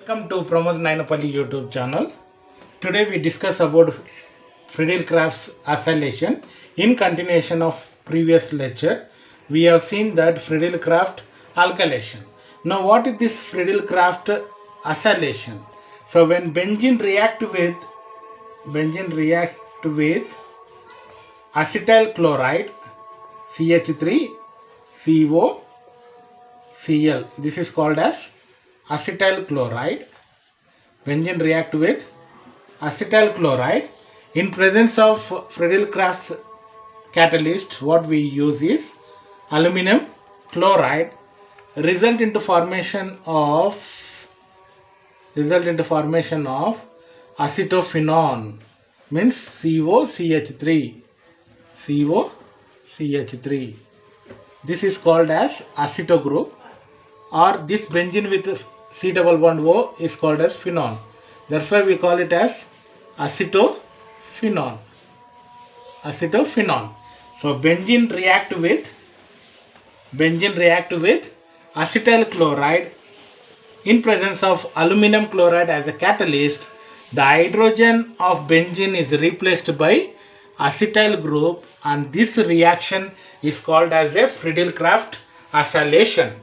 Welcome to Pramod Nainapalli YouTube channel. Today we discuss about Friedel-Crafts acylation. In continuation of previous lecture, we have seen that Friedel-Crafts alkylation. Now what is this Friedel-Crafts acylation? So when benzene react with acetyl chloride CH3COCl, this is called as acetyl chloride. Benzene react with acetyl chloride. In presence of Friedel-Crafts catalyst, what we use is aluminum chloride. Result into formation of acetophenone, means COCH3. This is called as aceto group, or this benzene with C double bond O is called as phenol. That's why we call it as acetophenone. So benzene react with acetyl chloride. In presence of aluminum chloride as a catalyst, the hydrogen of benzene is replaced by acetyl group, and this reaction is called as a Friedel-Crafts acylation.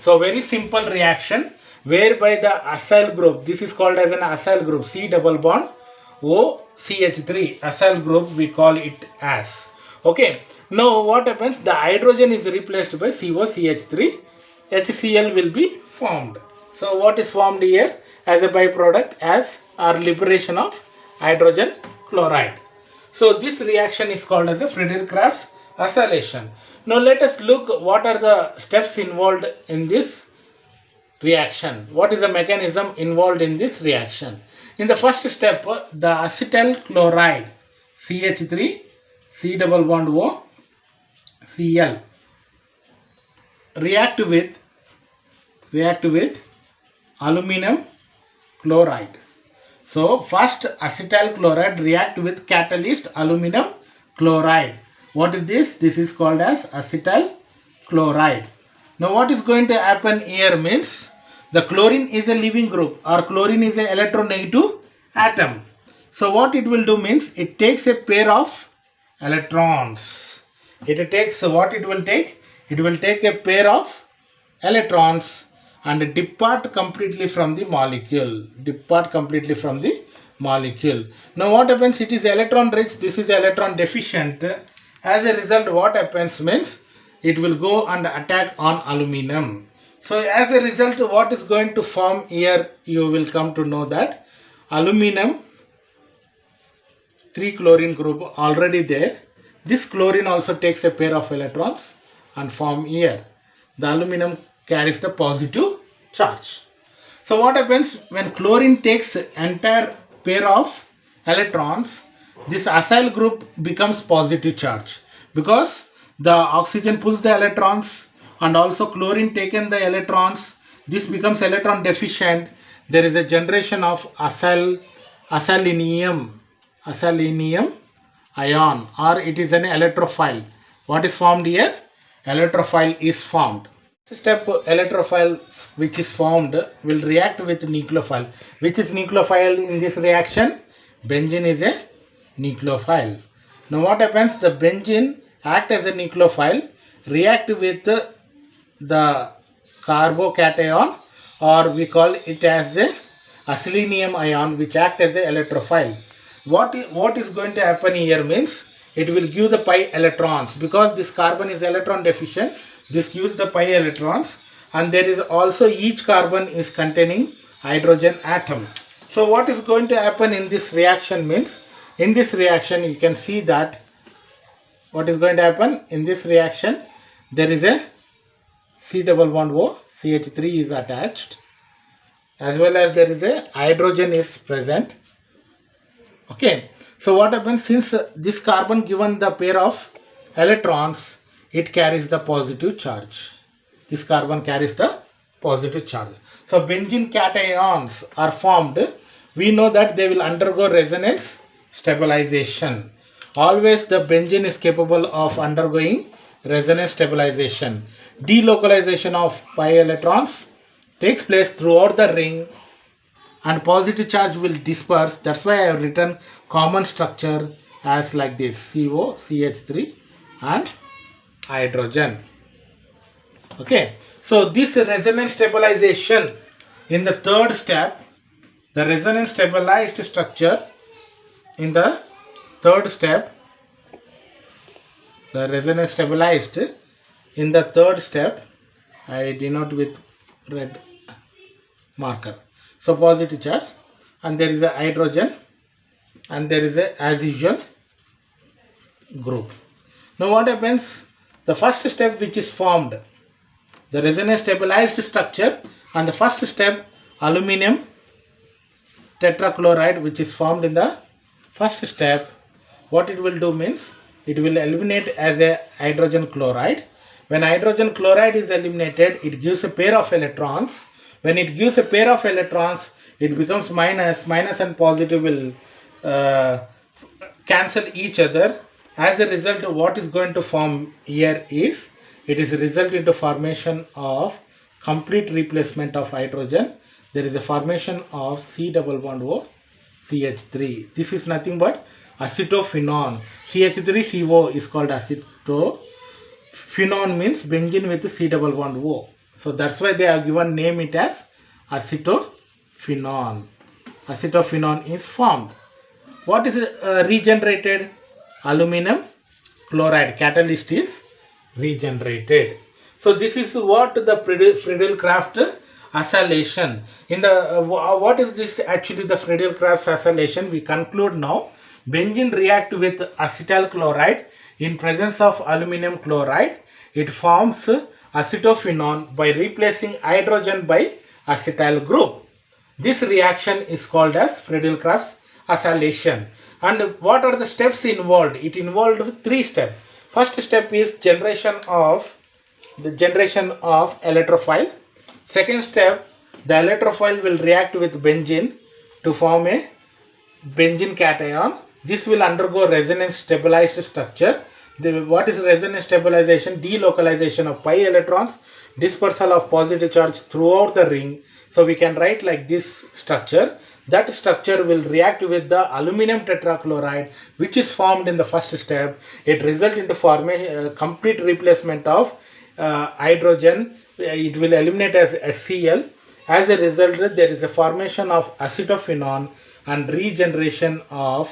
So very simple reaction whereby the acyl group, this is called as an acyl group, C double bond O CH3, acyl group we call it as. Okay, now what happens? The hydrogen is replaced by COCH3, HCl will be formed. So what is formed here as a byproduct as our liberation of hydrogen chloride. So this reaction is called as a Friedel-Crafts acylation. Now let us look what are the steps involved in this reaction. What is the mechanism involved in this reaction? In the first step, the acetyl chloride CH3 C double bond O Cl react with aluminum chloride. So first acetyl chloride react with catalyst aluminum chloride. What is this? This is called as acetyl chloride. Now what is going to happen here means the chlorine is a leaving group, or chlorine is an electronegative atom. So what it will do means it takes a pair of electrons. It takes what it will take? It will take a pair of electrons and depart completely from the molecule. Now what happens? It is electron rich, this is electron deficient. As a result, what happens means it will go and attack on aluminum. So as a result, what is going to form here, you will come to know that aluminum 3 chlorine group already there. This chlorine also takes a pair of electrons and form here. The aluminum carries the positive charge. So what happens when chlorine takes entire pair of electrons? This acyl group becomes positive charge because the oxygen pulls the electrons and also chlorine taken the electrons. This becomes electron deficient. There is a generation of acylinium ion, or it is an electrophile. What is formed here? Electrophile is formed. Step electrophile which is formed will react with nucleophile. Which is nucleophile in this reaction? Benzene is a nucleophile. Now what happens? The benzene act as a nucleophile, react with the carbocation, or we call it as the acylinium ion, which act as a electrophile. What is going to happen here means it will give the pi electrons, because this carbon is electron deficient. This gives the pi electrons, and there is also each carbon is containing hydrogen atom. So what is going to happen in this reaction means, in this reaction you can see that what is going to happen in this reaction, there is a C double bond O CH3 is attached, as well as there is a hydrogen is present. Okay, so what happens, since this carbon given the pair of electrons, it carries the positive charge. This carbon carries the positive charge. So benzene cations are formed. We know that they will undergo resonance stabilization. Always the benzene is capable of undergoing resonance stabilization. Delocalization of pi electrons takes place throughout the ring and positive charge will disperse. That's why I have written common structure as like this: CO, CH3 and hydrogen. Okay, so this resonance stabilization in the third step, the resonance stabilized structure in the third step, the resonance stabilized in the third step, I denote with red marker. So positive charge, and there is a hydrogen, and there is a, as usual, group. Now what happens? The first step which is formed, the resonance stabilized structure, and the first step, aluminum tetrachloride, which is formed in the first step, what it will do means it will eliminate as a hydrogen chloride. When hydrogen chloride is eliminated, it gives a pair of electrons. When it gives a pair of electrons, it becomes minus, and positive will cancel each other. As a result, what is going to form here is, it is a result into formation of complete replacement of hydrogen. There is a formation of C double bond O CH3. This is nothing but acetophenone. CH3CO is called acetophenone, means benzene with C double bond O. So that's why they have given name it as acetophenone. Acetophenone is formed. What is regenerated? Aluminum chloride catalyst is regenerated. So this is what the Friedel-Crafts acylation. In the what is this actually, the Friedel-Crafts acylation? We conclude now. Benzene react with acetyl chloride in presence of aluminum chloride. It forms acetophenone by replacing hydrogen by acetyl group. This reaction is called as Friedel-Crafts acylation. And what are the steps involved? It involved 3 steps. First step is generation of electrophile. Second step, the electrophile will react with benzene to form a benzene cation. This will undergo resonance stabilized structure. What is resonance stabilization? Delocalization of pi electrons, dispersal of positive charge throughout the ring. So we can write like this structure. That structure will react with the aluminum tetrachloride, which is formed in the first step. It results into formation, complete replacement of hydrogen. It will eliminate as HCl. As a result, there is a formation of acetophenone and regeneration of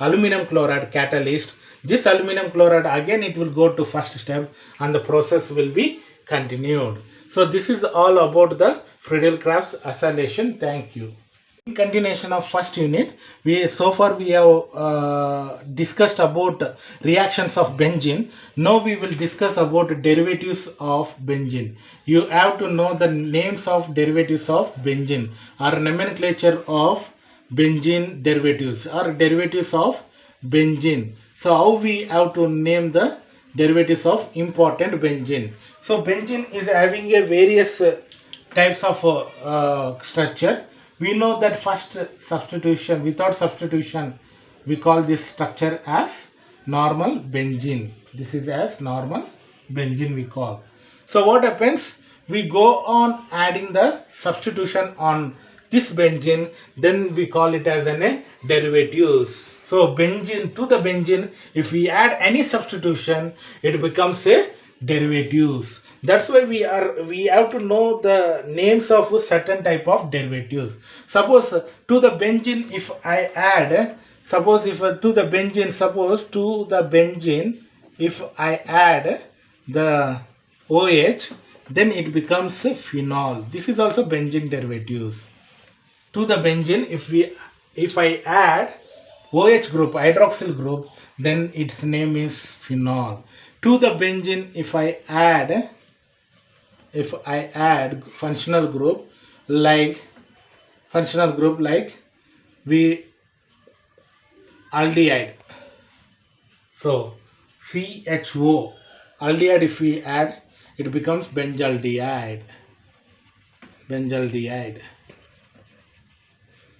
aluminum chloride catalyst. This aluminum chloride, again it will go to first step and the process will be continued. So this is all about the Friedel-Crafts acylation. Thank you. In continuation of first unit, so far we have discussed about reactions of benzene. Now we will discuss about derivatives of benzene. You have to know the names of derivatives of benzene or nomenclature of benzene derivatives or derivatives of benzene. So how we have to name the derivatives of important benzene. So benzene is having a various types of structure. We know that first substitution, without substitution, we call this structure as normal benzene. This is as normal benzene we call. So what happens? We go on adding the substitution on this benzene, then we call it as a derivatives. So benzene, to the benzene, if we add any substitution, it becomes a derivatives. That's why we have to know the names of certain type of derivatives. Suppose to the benzene, if I add, suppose if to the benzene, if I add the OH, then it becomes a phenol. This is also benzene derivatives. To the benzene, if I add OH group, hydroxyl group, then its name is phenol. To the benzene, if I add functional group like aldehyde. So CHO aldehyde, if we add, it becomes benzaldehyde.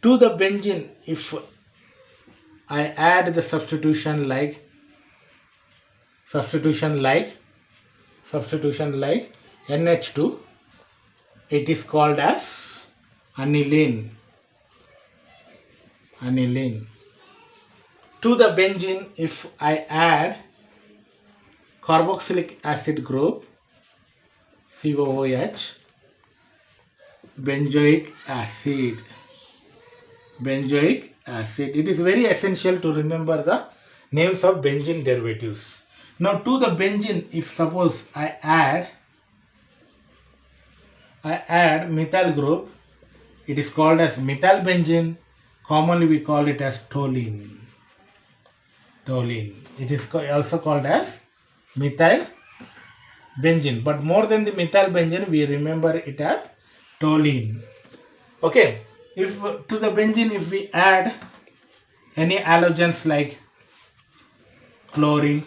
To the benzene, if I add the substitution like NH2, it is called as aniline. Aniline. To the benzene, if I add carboxylic acid group, COOH, benzoic acid. Benzoic acid. It is very essential to remember the names of benzene derivatives. Now to the benzene, if suppose I add methyl group, it is called as methyl benzene. Commonly we call it as toluene. Toluene. It is also called as methyl benzene, but more than the methyl benzene, we remember it as toluene. Okay. If to the benzene, if we add any halogens like chlorine,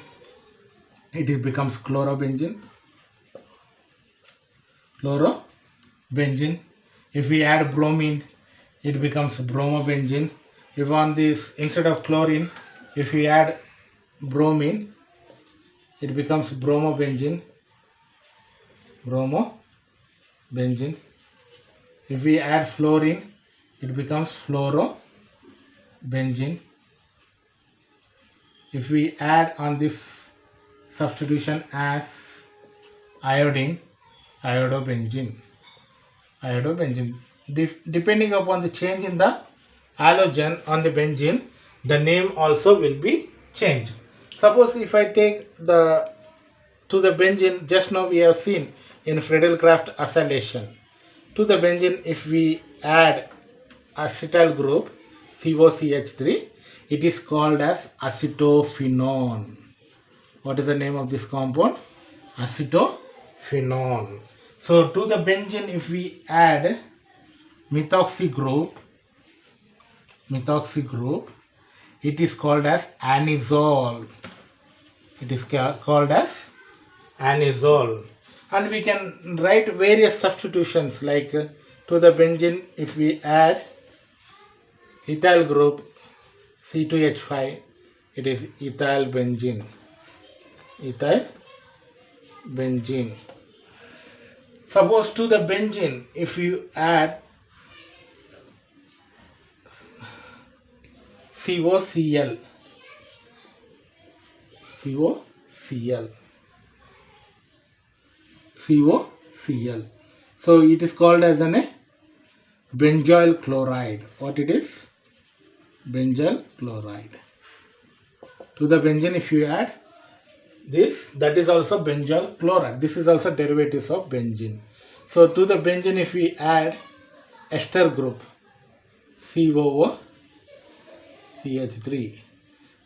it becomes chlorobenzene. Chlorobenzene. If we add bromine, it becomes bromobenzene. If on this, instead of chlorine, if we add bromine, it becomes bromobenzene. Bromobenzene. If we add fluorine, it becomes fluorobenzene. If we add on this substitution as iodine, iodobenzene. Depending upon the change in the halogen on the benzene, the name also will be changed. Suppose if I take to the benzene, just now we have seen in Friedel-Crafts acylation. To the benzene, if we add acetyl group, COCH3, it is called as acetophenone. What is the name of this compound? Acetophenone. So to the benzene, if we add methoxy group, it is called as anisole. It is called as anisole. And we can write various substitutions like to the benzene, if we add ethyl group, C2H5, it is ethyl benzene. Suppose to the benzene, if you add COCl, so it is called as an benzoyl chloride. What it is? Benzoyl chloride. To the benzene, if you add this, that is also benzoyl chloride. This is also derivatives of benzene. So to the benzene, if we add ester group, COOCH3,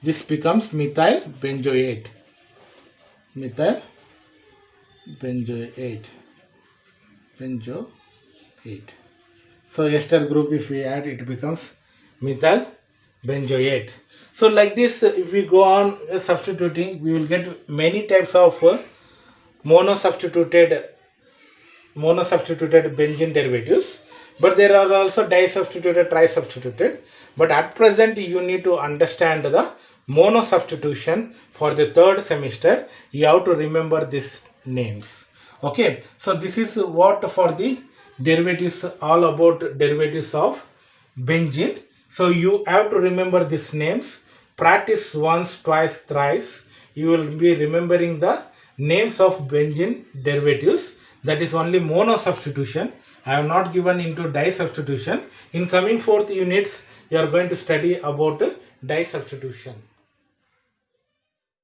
this becomes methyl benzoate. So ester group, if we add, it becomes methyl benzoate. So like this, if we go on substituting, we will get many types of monosubstituted benzene derivatives, but there are also disubstituted, trisubstituted. But at present, you need to understand the monosubstitution. For the third semester, you have to remember these names. Okay, so this is what for the derivatives, all about derivatives of benzene. So you have to remember these names. Practice once, twice, thrice. You will be remembering the names of benzene derivatives. That is only monosubstitution. I have not given into disubstitution. In coming 4th units, you are going to study about disubstitution.